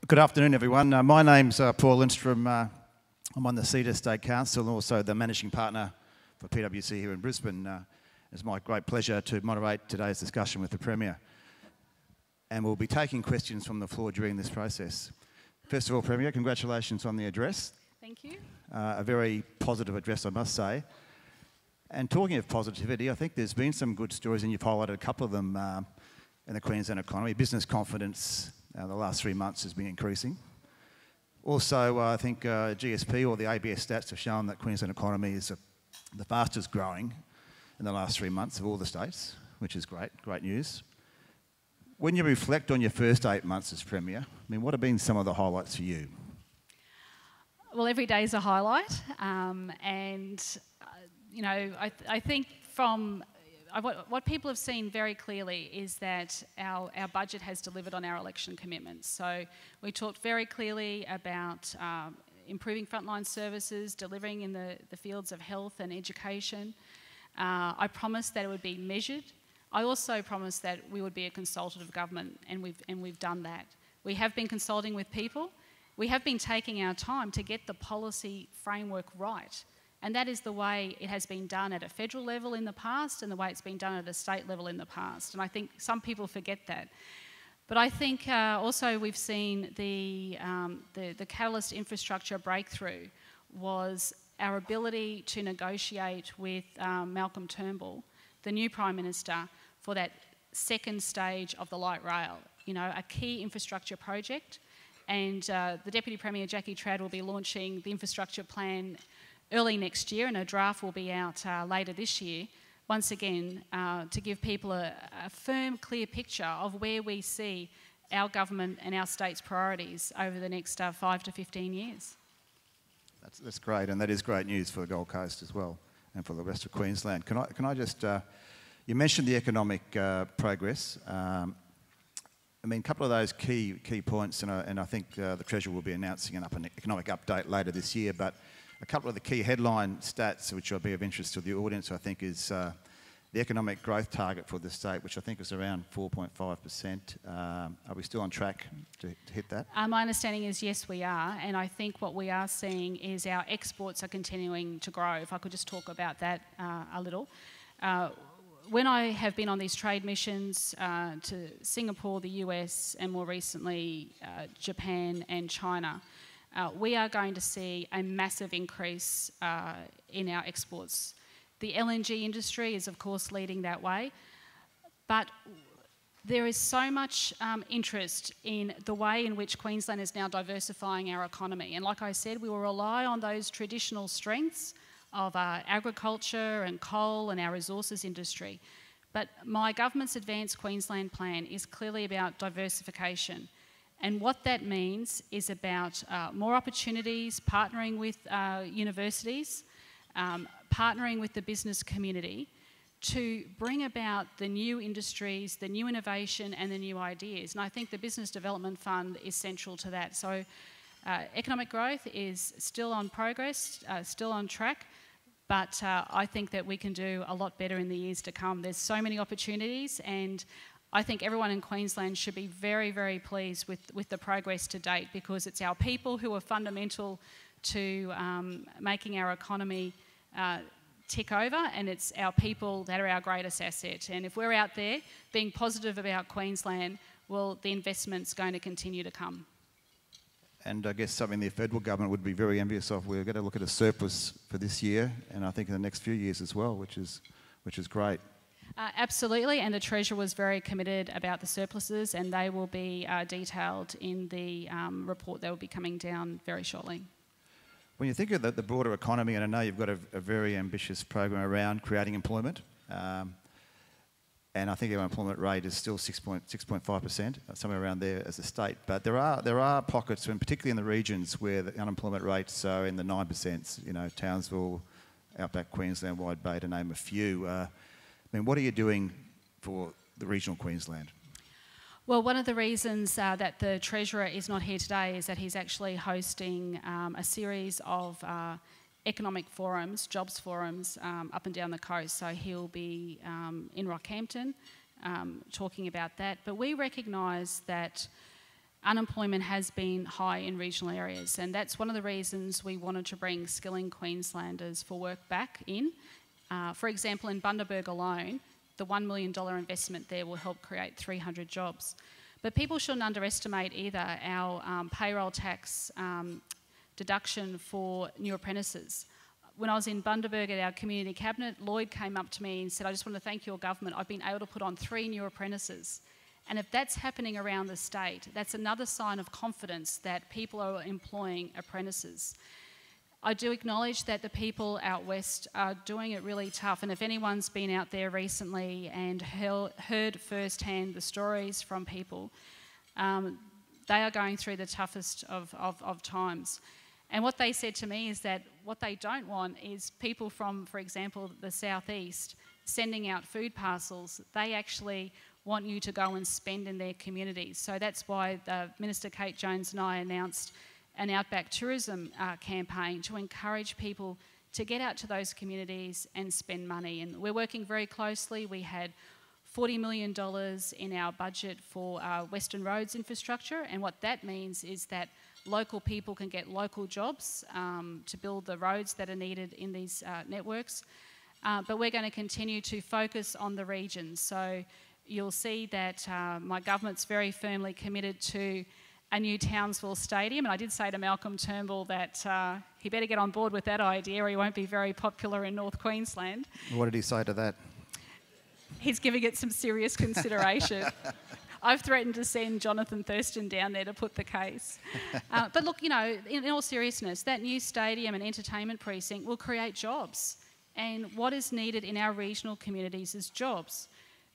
Good afternoon, everyone. My name's Paul Lindstrom. I'm on the CEDA State Council and also the Managing Partner for PwC here in Brisbane. It's my great pleasure to moderate today's discussion with the Premier. And we'll be taking questions from the floor during this process. First of all, Premier, congratulations on the address. Thank you. A very positive address, I must say. And talking of positivity, I think there's been some good stories, and you've highlighted a couple of them in the Queensland economy. Business confidence the last 3 months has been increasing. Also, I think GSP or the ABS stats have shown that Queensland economy is the fastest growing in the last 3 months of all the states, which is great news. When you reflect on your first 8 months as Premier, I mean, what have been some of the highlights for you? Well, every day is a highlight, you know, I think from what people have seen very clearly is that our budget has delivered on our election commitments. So we talked very clearly about improving frontline services, delivering in the fields of health and education. I promised that it would be measured. I also promised that we would be a consultative government, and we've done that. We have been consulting with people. We have been taking our time to get the policy framework right. And that is the way it has been done at a federal level in the past and the way it's been done at a state level in the past. And I think some people forget that. But I think also we've seen the catalyst infrastructure breakthrough was our ability to negotiate with Malcolm Turnbull, the new Prime Minister, for that second stage of the light rail, you know, a key infrastructure project. And the Deputy Premier, Jackie Trad, will be launching the infrastructure plan early next year, and a draft will be out later this year, once again, to give people a firm, clear picture of where we see our government and our state's priorities over the next 5 to 15 years. That's great, and that is great news for the Gold Coast as well, and for the rest of Queensland. Can I just, you mentioned the economic progress. I mean, a couple of those key points, and I think the Treasurer will be announcing an economic update later this year, but a couple of the key headline stats which will be of interest to the audience, I think, is the economic growth target for the state, which I think is around 4.5%. Are we still on track to hit that? My understanding is yes, we are, and I think what we are seeing is our exports are continuing to grow. If I could just talk about that a little. When I have been on these trade missions to Singapore, the US, and more recently Japan and China, we are going to see a massive increase in our exports. The LNG industry is, of course, leading that way, but there is so much interest in the way in which Queensland is now diversifying our economy. And like I said, we will rely on those traditional strengths of agriculture and coal and our resources industry. But my government's Advanced Queensland plan is clearly about diversification. And what that means is about more opportunities, partnering with universities, partnering with the business community to bring about the new industries, the new innovation and the new ideas. And I think the Business Development Fund is central to that. So economic growth is still on progress, still on track, but I think that we can do a lot better in the years to come. There's so many opportunities, and I think everyone in Queensland should be very, very pleased with the progress to date, because it's our people who are fundamental to making our economy tick over, and it's our people that are our greatest asset. And if we're out there being positive about Queensland, well, the investment's going to continue to come. And I guess something the federal government would be very envious of. We're going to look at a surplus for this year, and I think in the next few years as well, which is great. Absolutely, and the Treasurer was very committed about the surpluses, and they will be detailed in the report that will be coming down very shortly. When you think of the broader economy, and I know you've got a very ambitious program around creating employment, and I think our employment rate is still 6.5%, somewhere around there as a state. But there are pockets, and particularly in the regions where the unemployment rates are in the 9%. You know, Townsville, Outback Queensland, Wide Bay, to name a few. I mean, what are you doing for the regional Queensland? Well, one of the reasons that the Treasurer is not here today is that he's actually hosting a series of economic forums, jobs forums, up and down the coast. So he'll be in Rockhampton talking about that. But we recognise that unemployment has been high in regional areas, and that's one of the reasons we wanted to bring skilling Queenslanders for work back in. For example, in Bundaberg alone, the $1 million investment there will help create 300 jobs. But people shouldn't underestimate either our payroll tax deduction for new apprentices. When I was in Bundaberg at our community cabinet, Lloyd came up to me and said, I just want to thank your government. I've been able to put on 3 new apprentices. And if that's happening around the state, that's another sign of confidence that people are employing apprentices. I do acknowledge that the people out west are doing it really tough, and if anyone's been out there recently and heard firsthand the stories from people, they are going through the toughest of times. And what they said to me is that what they don't want is people from, for example, the southeast sending out food parcels. They actually want you to go and spend in their communities. So that's why Minister Kate Jones and I announced an outback tourism campaign to encourage people to get out to those communities and spend money. And we're working very closely. We had $40 million in our budget for Western Roads infrastructure, and what that means is that local people can get local jobs to build the roads that are needed in these networks. But we're going to continue to focus on the regions. So you'll see that my government's very firmly committed to a new Townsville stadium, and I did say to Malcolm Turnbull that he better get on board with that idea or he won't be very popular in North Queensland. What did he say to that? He's giving it some serious consideration. I've threatened to send Jonathan Thurston down there to put the case. But look, you know, in all seriousness, that new stadium and entertainment precinct will create jobs. And what is needed in our regional communities is jobs.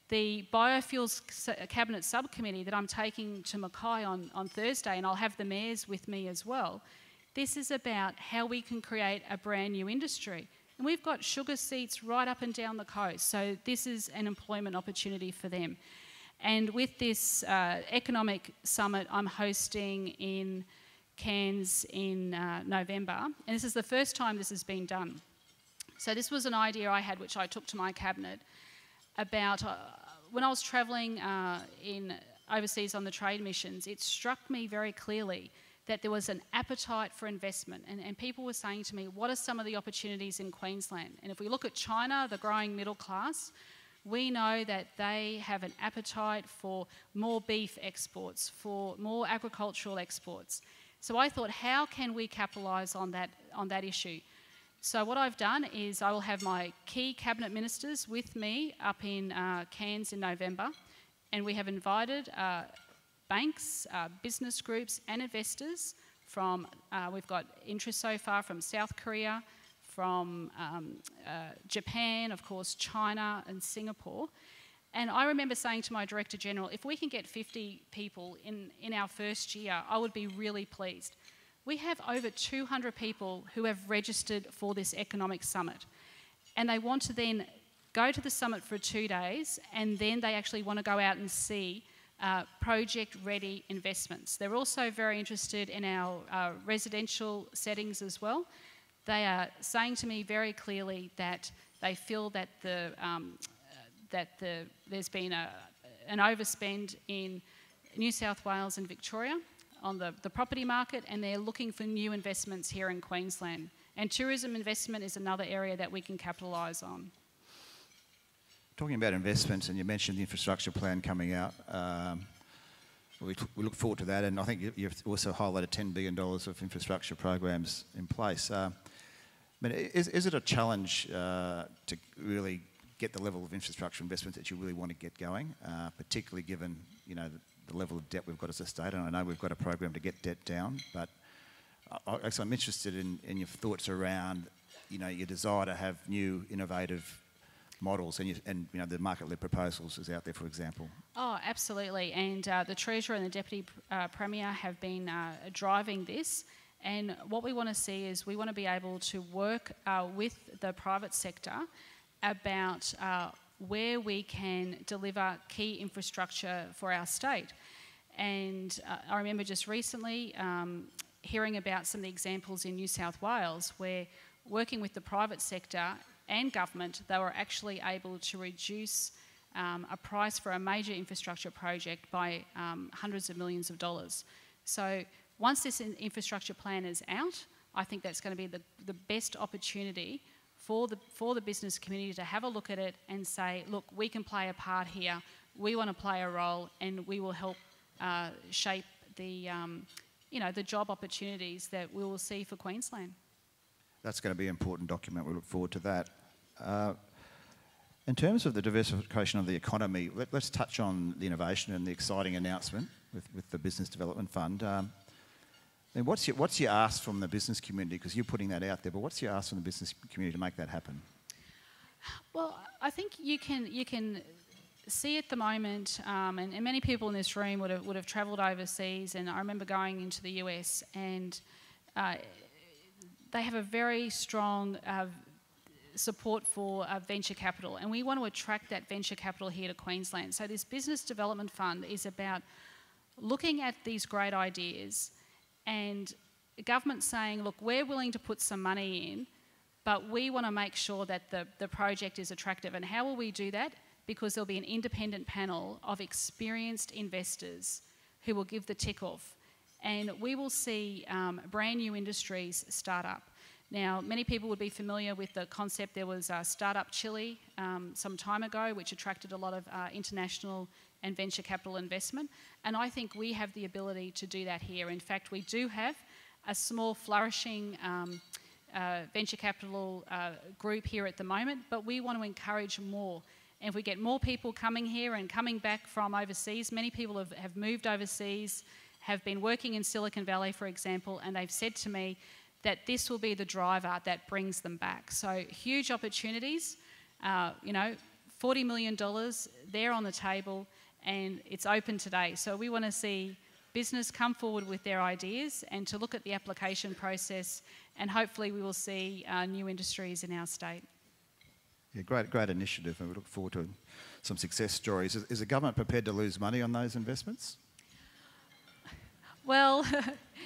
The Biofuels Cabinet Subcommittee that I'm taking to Mackay on Thursday, and I'll have the mayors with me as well, this is about how we can create a brand new industry. And we've got sugar seats right up and down the coast, so this is an employment opportunity for them. And with this economic summit I'm hosting in Cairns in November, and this is the first time this has been done. So this was an idea I had which I took to my cabinet about when I was travelling overseas on the trade missions, it struck me very clearly that there was an appetite for investment, and people were saying to me, what are some of the opportunities in Queensland? And if we look at China, the growing middle class, we know that they have an appetite for more beef exports, for more agricultural exports. So I thought, how can we capitalise on that issue? So what I've done is I will have my key cabinet ministers with me up in Cairns in November, and we have invited banks, business groups and investors from, we've got interest so far from South Korea, from Japan, of course, China and Singapore. And I remember saying to my Director General, if we can get 50 people in our first year, I would be really pleased. We have over 200 people who have registered for this economic summit, and they want to then go to the summit for 2 days, and then they actually want to go out and see project-ready investments. They're also very interested in our residential settings as well. They are saying to me very clearly that they feel that there's been an overspend in New South Wales and Victoria on the property market, and they're looking for new investments here in Queensland. And tourism investment is another area that we can capitalise on. Talking about investments, and you mentioned the infrastructure plan coming out, we look forward to that, and I think you've also highlighted $10 billion of infrastructure programs in place. I mean, is it a challenge to really get the level of infrastructure investment that you really want to get going, particularly given, you know, the level of debt we've got as a state? And I know we've got a program to get debt down, but I'm interested in your thoughts around, you know, your desire to have new, innovative models, and you know, the market-led proposals is out there, for example. Oh, absolutely. And the Treasurer and the Deputy Premier have been driving this. And what we want to see is we want to be able to work with the private sector about where we can deliver key infrastructure for our state. And I remember just recently hearing about some of the examples in New South Wales where, working with the private sector and government, they were actually able to reduce a price for a major infrastructure project by hundreds of millions of dollars. So once this infrastructure plan is out, I think that's going to be the best opportunity for the business community to have a look at it and say, look, we can play a part here, we want to play a role, and we will help shape the job opportunities that we will see for Queensland. That's going to be an important document. We look forward to that. In terms of the diversification of the economy, let's touch on the innovation and the exciting announcement with the Business Development Fund. And what's your ask from the business community? Because you're putting that out there, but what's your ask from the business community to make that happen? Well, I think you can see at the moment, and many people in this room would have travelled overseas, and I remember going into the US, and they have a very strong support for venture capital, and we want to attract that venture capital here to Queensland. So this Business Development Fund is about looking at these great ideas and the government saying, look, we're willing to put some money in, but we want to make sure that the project is attractive. And how will we do that? Because there'll be an independent panel of experienced investors who will give the tick off. And we will see brand new industries start up. Now, many people would be familiar with the concept. There was Startup Chile some time ago, which attracted a lot of international and venture capital investment. And I think we have the ability to do that here. In fact, we do have a small, flourishing venture capital group here at the moment, but we want to encourage more. And if we get more people coming here and coming back from overseas, many people have moved overseas, have been working in Silicon Valley, for example, and they've said to me that this will be the driver that brings them back. So huge opportunities, $40 million there on the table, and it's open today. So we want to see business come forward with their ideas and to look at the application process, and hopefully we will see new industries in our state. Yeah, great initiative, and we look forward to some success stories. Is the government prepared to lose money on those investments? Well,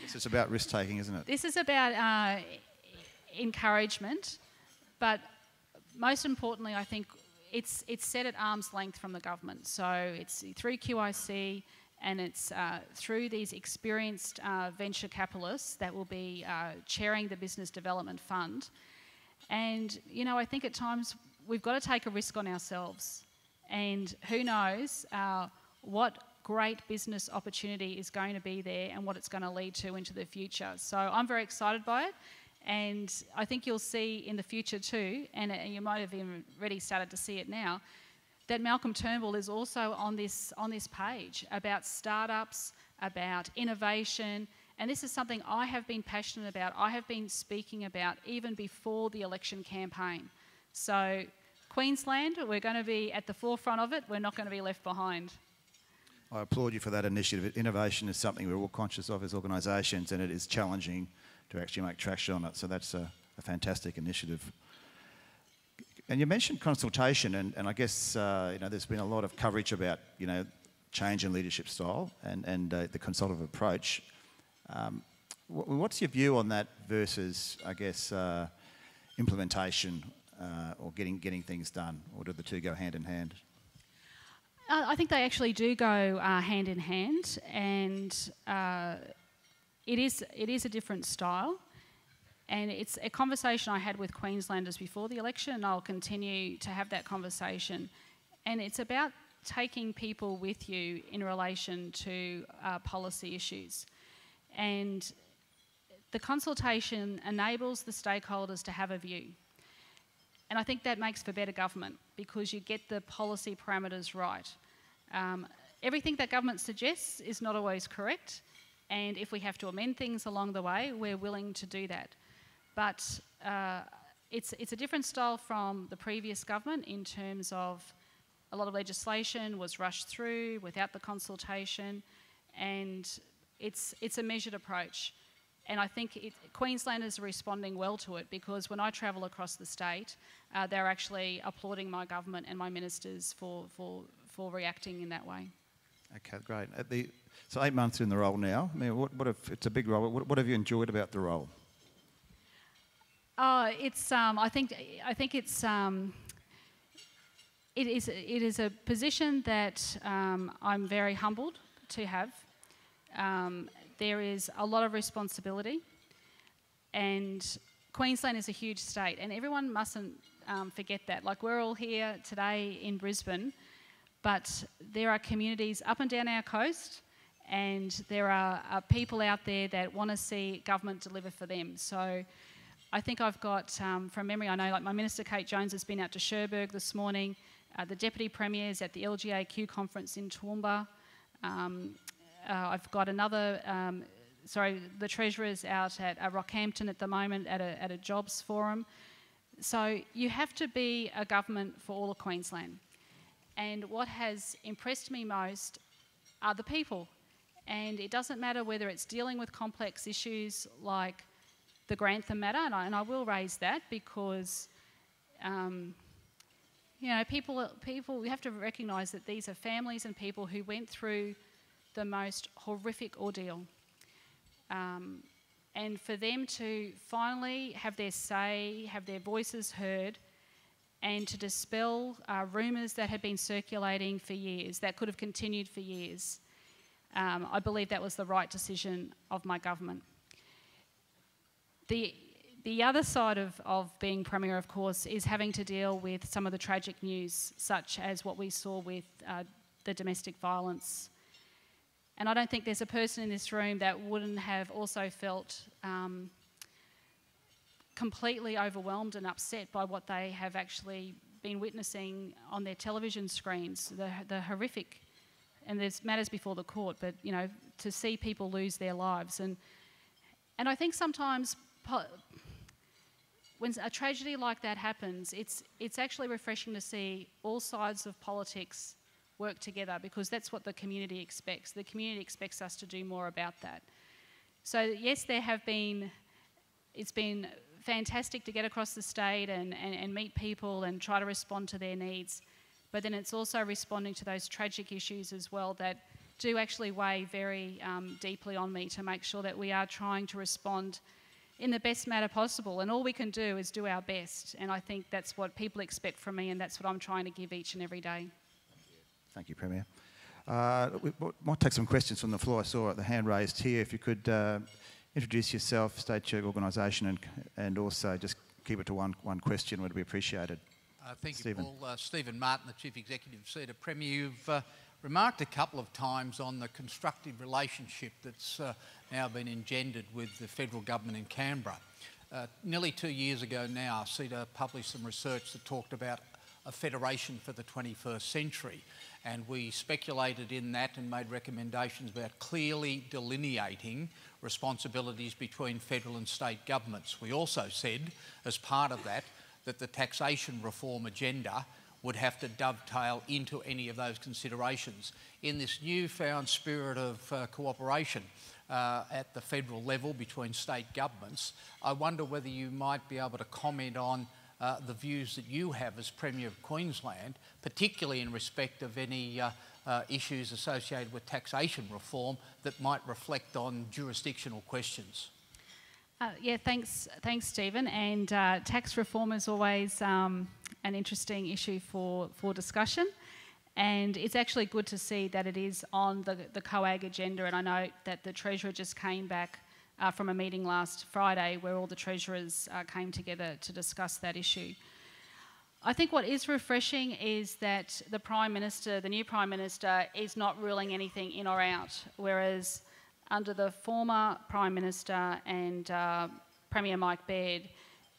this is about risk-taking, isn't it? This is about encouragement, but most importantly, I think it's set at arm's length from the government. So it's through QIC, and it's through these experienced venture capitalists that will be chairing the Business Development Fund. And, I think at times we've got to take a risk on ourselves. And who knows what great business opportunity is going to be there and what it's going to lead to into the future. So I'm very excited by it. And I think you'll see in the future too, and you might have even already started to see it now, that Malcolm Turnbull is also on this page about startups, about innovation, and this is something I have been passionate about. I have been speaking about even before the election campaign. So Queensland, we're going to be at the forefront of it. We're not going to be left behind. I applaud you for that initiative. Innovation is something we're all conscious of as organisations, and it is challenging to actually make traction on it. So that's a fantastic initiative. And you mentioned consultation, and I guess there's been a lot of coverage about change in leadership style and the consultative approach. What's your view on that versus, I guess, implementation or getting things done, or do the two go hand in hand? I think they actually do go hand in hand, and it is a different style. And it's a conversation I had with Queenslanders before the election, and I'll continue to have that conversation. And it's about taking people with you in relation to policy issues. And the consultation enables the stakeholders to have a view. And I think that makes for better government because you get the policy parameters right. Everything that government suggests is not always correct, and if we have to amend things along the way, we're willing to do that. But it's a different style from the previous government in terms of a lot of legislation was rushed through without the consultation, and it's a measured approach. And I think Queenslanders are responding well to it because when I travel across the state, they're actually applauding my government and my ministers for reacting in that way. Okay, great. So 8 months in the role now. I mean, what if it's a big role? What have you enjoyed about the role? I think it's it is a position that I'm very humbled to have. There is a lot of responsibility, and Queensland is a huge state, and everyone mustn't forget that. Like, we're all here today in Brisbane, but there are communities up and down our coast, and there are people out there that want to see government deliver for them. So I think I've got, from memory, I know like my Minister Kate Jones has been out to Cherbourg this morning, the Deputy Premier's at the LGAQ conference in Toowoomba. I've got another, the Treasurer's out at Rockhampton at the moment at a jobs forum. So you have to be a government for all of Queensland. And what has impressed me most are the people. And it doesn't matter whether it's dealing with complex issues like the Grantham matter, and I will raise that because, you know, people, we have to recognise that these are families and people who went through the most horrific ordeal. And for them to finally have their say, have their voices heard, and to dispel rumours that had been circulating for years, that could have continued for years, I believe that was the right decision of my government. The other side of being Premier, of course, is having to deal with some of the tragic news, such as what we saw with the domestic violence. And I don't think there's a person in this room that wouldn't have also felt completely overwhelmed and upset by what they have actually been witnessing on their television screens, the horrific, and there's matters before the court, but, you know, to see people lose their lives. And I think sometimes when a tragedy like that happens, it's actually refreshing to see all sides of politics work together, because that's what the community expects. The community expects us to do more about that. So yes, it's been fantastic to get across the state and meet people and try to respond to their needs, but then it's also responding to those tragic issues as well that do actually weigh very deeply on me, to make sure that we are trying to respond in the best manner possible, and all we can do is do our best, and I think that's what people expect from me, and that's what I'm trying to give each and every day. Thank you, Premier. We might take some questions from the floor. I saw the hand raised here. If you could introduce yourself, state your organisation, and also just keep it to one question would be appreciated. Thank Stephen. you, Paul. Stephen Martin, the Chief Executive of CEDA. Premier, you've remarked a couple of times on the constructive relationship that's now been engendered with the federal government in Canberra. Nearly 2 years ago now, CEDA published some research that talked about a federation for the 21st century, and we speculated in that and made recommendations about clearly delineating responsibilities between federal and state governments. We also said, as part of that, that the taxation reform agenda would have to dovetail into any of those considerations. In this newfound spirit of cooperation at the federal level between state governments, I wonder whether you might be able to comment on the views that you have as Premier of Queensland, particularly in respect of any issues associated with taxation reform that might reflect on jurisdictional questions. Yeah, thanks, Stephen. And tax reform is always an interesting issue for discussion. And it's actually good to see that it is on the COAG agenda. And I know that the Treasurer just came back from a meeting last Friday where all the Treasurers came together to discuss that issue. I think what is refreshing is that the new Prime Minister, is not ruling anything in or out, whereas under the former Prime Minister and Premier Mike Baird,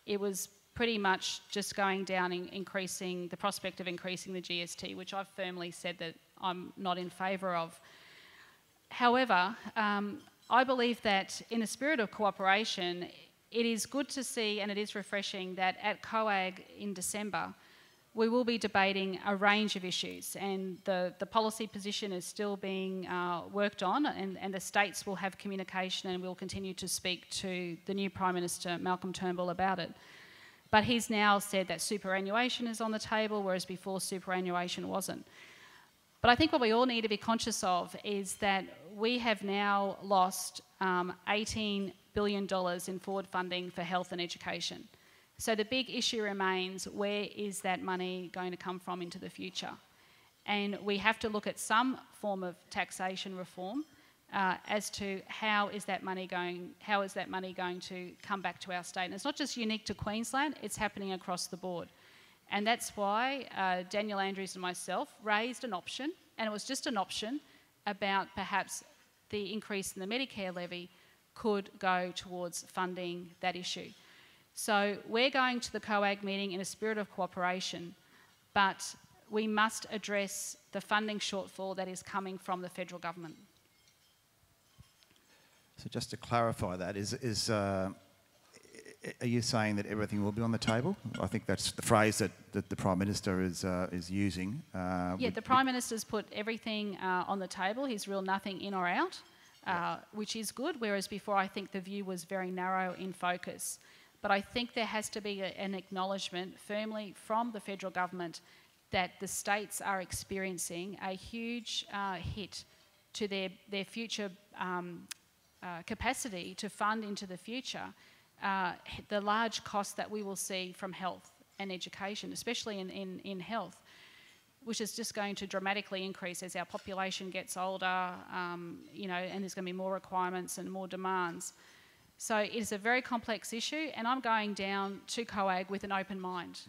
it was pretty much just going down and increasing the prospect of increasing the GST, which I've firmly said that I'm not in favour of. However, I believe that in a spirit of cooperation, it is good to see, and it is refreshing, that at COAG in December, we will be debating a range of issues, and the policy position is still being worked on, and the states will have communication, and we'll continue to speak to the new Prime Minister, Malcolm Turnbull, about it. But he's now said that superannuation is on the table, whereas before superannuation wasn't. But I think what we all need to be conscious of is that we have now lost $18 billion in forward funding for health and education. So the big issue remains, where is that money going to come from into the future? And we have to look at some form of taxation reform as to how is that money going to come back to our state. And it's not just unique to Queensland, it's happening across the board. And that's why Daniel Andrews and myself raised an option, and it was just an option, about perhaps the increase in the Medicare levy could go towards funding that issue. So we're going to the COAG meeting in a spirit of cooperation, but we must address the funding shortfall that is coming from the federal government. So just to clarify that, are you saying that everything will be on the table? I think that's the phrase that the Prime Minister is using. Yeah, the Prime Minister's put everything on the table. He's ruled nothing in or out, which is good, whereas before I think the view was very narrow in focus. But I think there has to be an acknowledgement firmly from the federal government that the states are experiencing a huge hit to their future capacity to fund into the future the large costs that we will see from health and education, especially in health, which is just going to dramatically increase as our population gets older, you know, and there's going to be more requirements and more demands. So it is a very complex issue, and I'm going down to COAG with an open mind.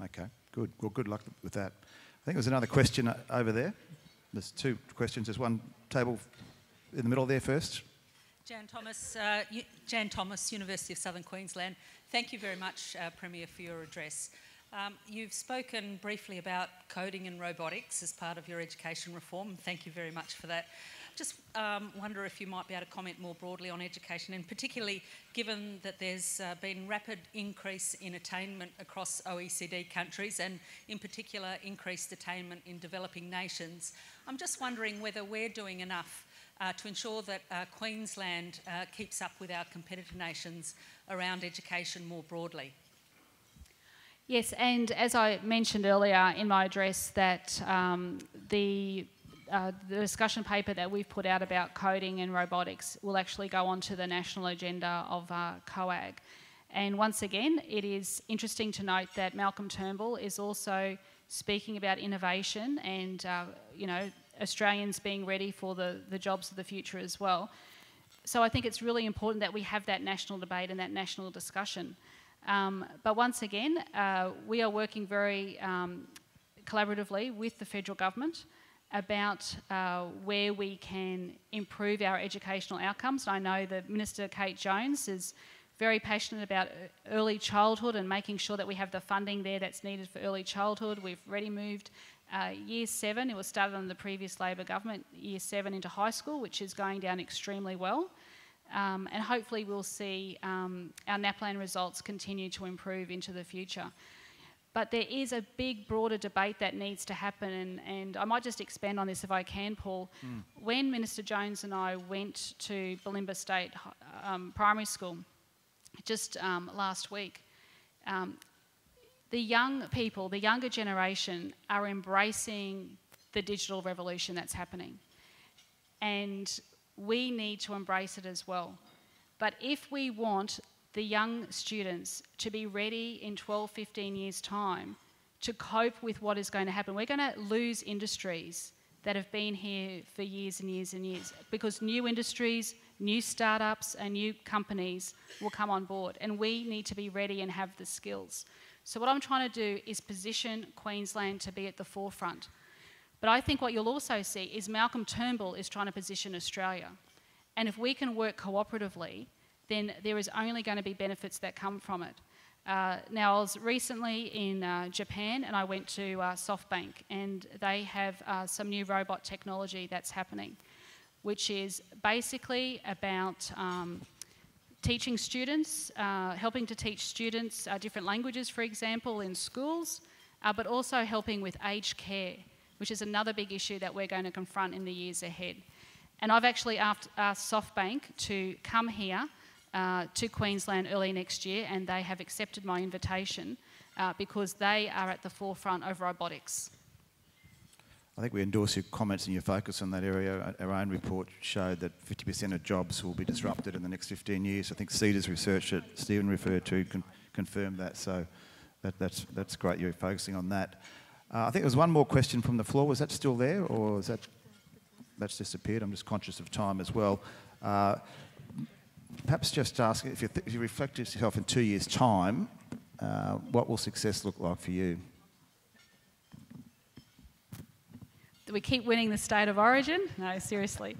Okay, good. Well, good luck with that. I think there's another question over there. There's two questions. There's one table in the middle there first. Jan Thomas, University of Southern Queensland. Thank you very much, Premier, for your address. You've spoken briefly about coding and robotics as part of your education reform. Thank you very much for that. Just wonder if you might be able to comment more broadly on education, and particularly given that there's been rapid increase in attainment across OECD countries, and in particular increased attainment in developing nations. I'm just wondering whether we're doing enough to ensure that Queensland keeps up with our competitor nations around education more broadly. Yes, and as I mentioned earlier in my address, that the discussion paper that we've put out about coding and robotics will actually go onto the national agenda of COAG. And once again, it is interesting to note that Malcolm Turnbull is also speaking about innovation and, you know, Australians being ready for the jobs of the future as well. So I think it's really important that we have that national debate and that national discussion. But once again, we are working very collaboratively with the federal government about where we can improve our educational outcomes. I know that Minister Kate Jones is very passionate about early childhood and making sure that we have the funding there that's needed for early childhood. We've already moved Year 7, it was started under the previous Labor government, Year 7 into high school, which is going down extremely well. And hopefully we'll see our NAPLAN results continue to improve into the future. But there is a big, broader debate that needs to happen, and I might just expand on this if I can, Paul. When Minister Jones and I went to Bulimba State Primary School just last week, the young people, the younger generation, are embracing the digital revolution that's happening. And we need to embrace it as well. But if we want the young students to be ready in 12, 15 years' time to cope with what is going to happen, we're going to lose industries that have been here for years and years and years, because new industries, new startups and new companies will come on board, and we need to be ready and have the skills. So what I'm trying to do is position Queensland to be at the forefront. But I think what you'll also see is Malcolm Turnbull is trying to position Australia. And if we can work cooperatively, then there is only going to be benefits that come from it. Now, I was recently in Japan, and I went to SoftBank, and they have some new robot technology that's happening, which is basically about teaching students, helping to teach students different languages, for example, in schools, but also helping with aged care, which is another big issue that we're going to confront in the years ahead. And I've actually asked SoftBank to come here to Queensland early next year, and they have accepted my invitation because they are at the forefront of robotics. I think we endorse your comments and your focus on that area. Our own report showed that 50% of jobs will be disrupted in the next 15 years. I think CEDA's research that Stephen referred to confirmed that. So that's great you're focusing on that. I think there was one more question from the floor. Was that still there, or is that's disappeared? I'm just conscious of time as well. Perhaps just ask, if you reflect yourself in 2 years' time, what will success look like for you? Do we keep winning the state of origin? No, seriously.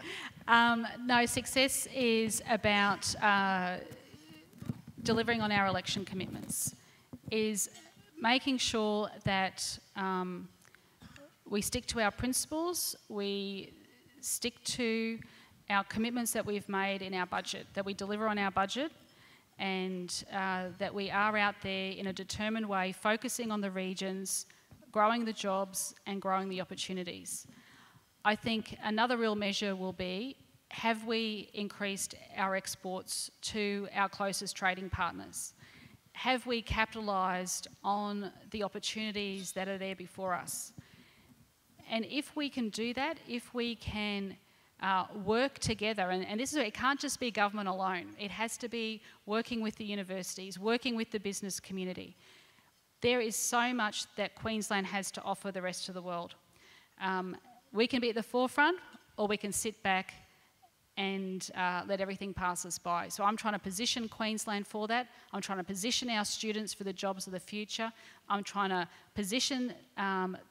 No, success is about delivering on our election commitments, is making sure that we stick to our principles, we stick to our commitments that we've made in our budget, that we deliver on our budget, and that we are out there in a determined way, focusing on the regions, growing the jobs and growing the opportunities. I think another real measure will be, have we increased our exports to our closest trading partners? Have we capitalised on the opportunities that are there before us? And if we can do that, if we can work together, and this is, it can't just be government alone, it has to be working with the universities, working with the business community. There is so much that Queensland has to offer the rest of the world. We can be at the forefront, or we can sit back and let everything pass us by. So I'm trying to position Queensland for that. I'm trying to position our students for the jobs of the future. I'm trying to position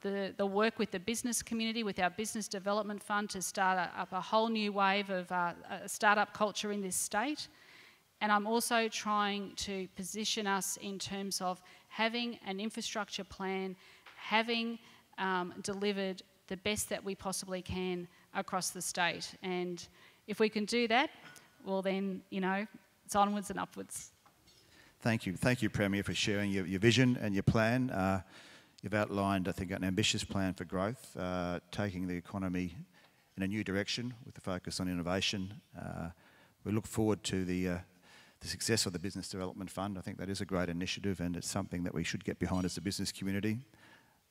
the work with the business community, with our business development fund, to start up a whole new wave of startup culture in this state. And I'm also trying to position us in terms of having an infrastructure plan, having delivered the best that we possibly can across the state. And if we can do that, well then, you know, it's onwards and upwards. Thank you, Premier, for sharing your vision and your plan. You've outlined, I think, an ambitious plan for growth, taking the economy in a new direction with the focus on innovation. We look forward to the success of the Business Development Fund. I think that is a great initiative, and it's something that we should get behind as a business community.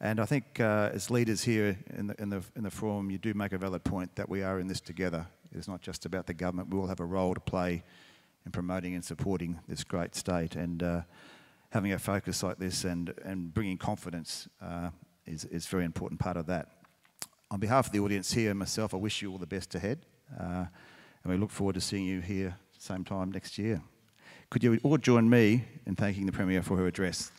And I think as leaders here in the forum, you do make a valid point that we are in this together. It's not just about the government. We all have a role to play in promoting and supporting this great state. And having a focus like this and bringing confidence is a very important part of that. On behalf of the audience here and myself, I wish you all the best ahead. And we look forward to seeing you here same time next year. Could you all join me in thanking the Premier for her address?